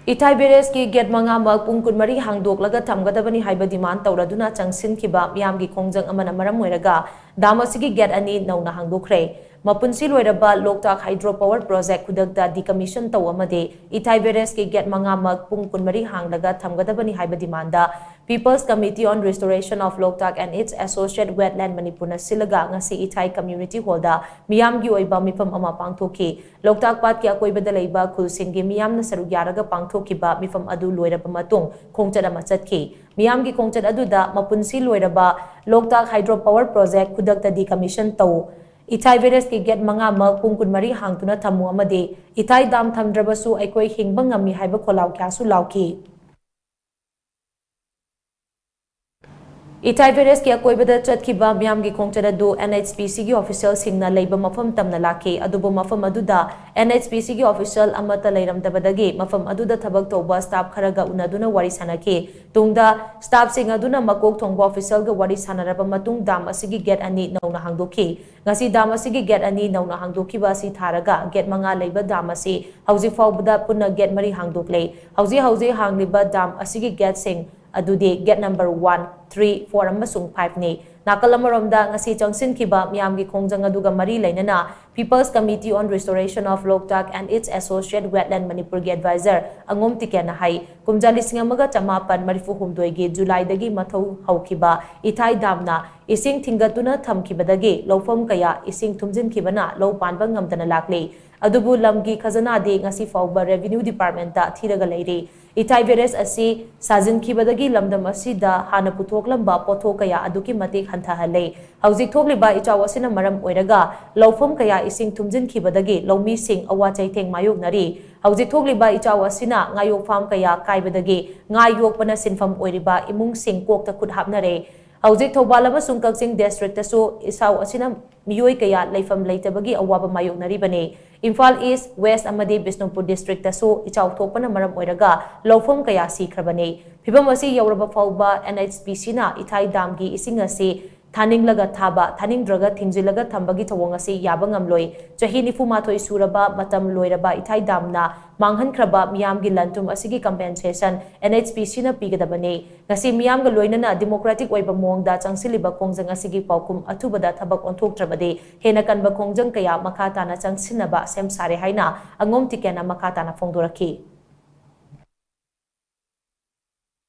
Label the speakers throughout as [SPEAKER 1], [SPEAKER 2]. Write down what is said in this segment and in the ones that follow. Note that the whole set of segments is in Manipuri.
[SPEAKER 1] Ithai Barrage ki get manga Mak Pung kunmari hangdoklaga thamgadabani Haiba demand tauraduna changshinkhiba Meeyamgi Khongjang amana maram oiraga dam asigi get ani Nouna Hangdokkhre mapunsi loiraba Loktak Hydro Power Project kudakta decommission taw amade Ithai Barrage ki get manga Mak Pung kunmari hangdaga thamgadabani Haiba demanda People's Committee on Restoration of Loktak and its associate wetland Manipuri silaga ngasi Ithai Community Hall Meeyamgi oiba mifam ama pangthoki Loktak pat ki akoibada leiba khulsingi miyamna saru yaraga pangthokiba mifam adu loiraba matung khongchad ama chatki Meeyamgi khongchad aduda mapunsi loiraba Loktak Hydro Power Project kudakta decommission taw Ithai Barrage ki get manga Mak Pung kunmari hangtuna thamu amade Ithai dam thamdrabasu aikoi hingba ngami haiba kholaw kyasu lawki Ithai Barrage ki akoibada chatkiba Meeyamgi khongchad adu NHPC gi official singna leiba mafam tamna laki adubu mafam aduda NHPC gi official amata leiramdabadagi mafam aduda thabak toba staff kharaga unaduna wari sanaki tungda staff sing aduna makok thongba official ga wari sanaraba matung dam asigi get ani Nouna Hangdokhi ngasi dam asigi get ani Nouna Hangdokhiba si tharaga get manga leiba dam asi hauji fawbada punna get mari hangdoklei hauji hangliba dam asigi get sing adude get number 1, 3, 4 amasung 5 ni nakalamaromda ngasi changshinkhiba Meeyamgi Khongjang aduga mari lainana People's Committee on Restoration of Loktak and its associate wetland Manipuri advisor angom tikena hai kumjali singamaga chamapan marifu humdoi gi July dagi mathau haukiba Ithai damna ising thingatuna thamkibadagi lofam kaya ising thumjinkhibana lo panba ngamdana lakle adubu lamgi khazana de ngasi fawba revenue department ta thiraga leiri Ithai Barrage asi sazinkhibadagi lamdam asida hana puthoklamaba pothok kaya aduki matik hantahale hauzik thokliba ichaw asina maram oiraga lofam kaya ising thumjinkhibadagi lomi sing awa chaitheng mayoknari hauzik thokliba ichaw asina ngayok farm kaya kaibadagi ngayokpana sinfam oiriba imung sing kokta khut hapnare hauzik thobal amasung kaksing district tasu isaw asina miyoi kaya leifam leitabagi awaba mayoknari bane Imphal East, West amadi Bisnupur district tasu ichaw thokpana maram oiraga lofam kaya sikhrabane phibam asi yauraba fawba NHPC na Ithai dam gi ising asi thaninglaga thaba thaningdraga thingjilaga thambagi thawong asi yaba ngamloi chahi nifu mathoi suraba matam loiraba Ithai dam na manghankraba Meeyamgi lantum asigi compensation NHPC na pigadabane ngasi Meeyamga loinana democratic oiba mongda changsiliba Khongjang asigi paukum athubada thabak onthoktrabade hena kanba Khongjang kaya makata na changsinaba sem sare haina angom tikena makata na fongdoraki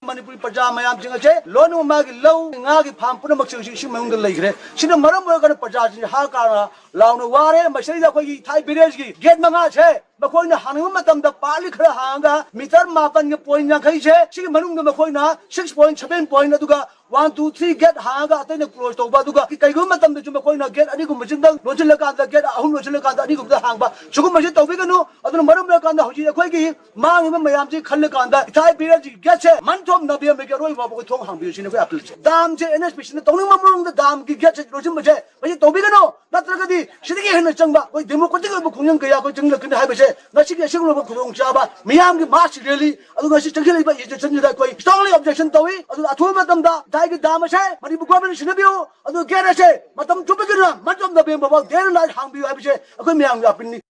[SPEAKER 2] Manipuri Paja Mayam Jingache, Lonu Magi Low, Nagi Pampuna Maximum Lake, Sina Maram Paja, Hakara, Launa Ware, Mashida Thai Barrage, get Mangache, Makoina Hanumatam, the Palikra Hanga, Mitar Mapan Point Nakache, She Manunga Makoina, 6.7 point Aduga, 1, 2, 3, get Hanga, then the close to Baduga, Kaigumatam, the Jumacoina, get Anikum Majinda, Rojilaka, get Ahumajilaka, Anikum the Hanga, Chukumajita Vigano, other Maramaka, Hojia, Mang Mayamji, Kalakanda, Ithai Barrage, get it, Mantom Nabia make a roy of Tom Hambish in a apple. Dam J and especially the Tonamam, the Dam gets it, Rojimaje, but you Tobigano, not Ragadi, Shiki and the Changa, with democratic Kuyanga, Jungle can have a say, Nashiki, Shigro Kung Java, Meeyamgi March really, otherwise it's that way. Strongly objection to it, I told them that Tiger Damashe, Manipu Government Shinabio, other Gerashe, Matam Tupigana, Matam the Bimbo, their light Hambi, I say, a good young up in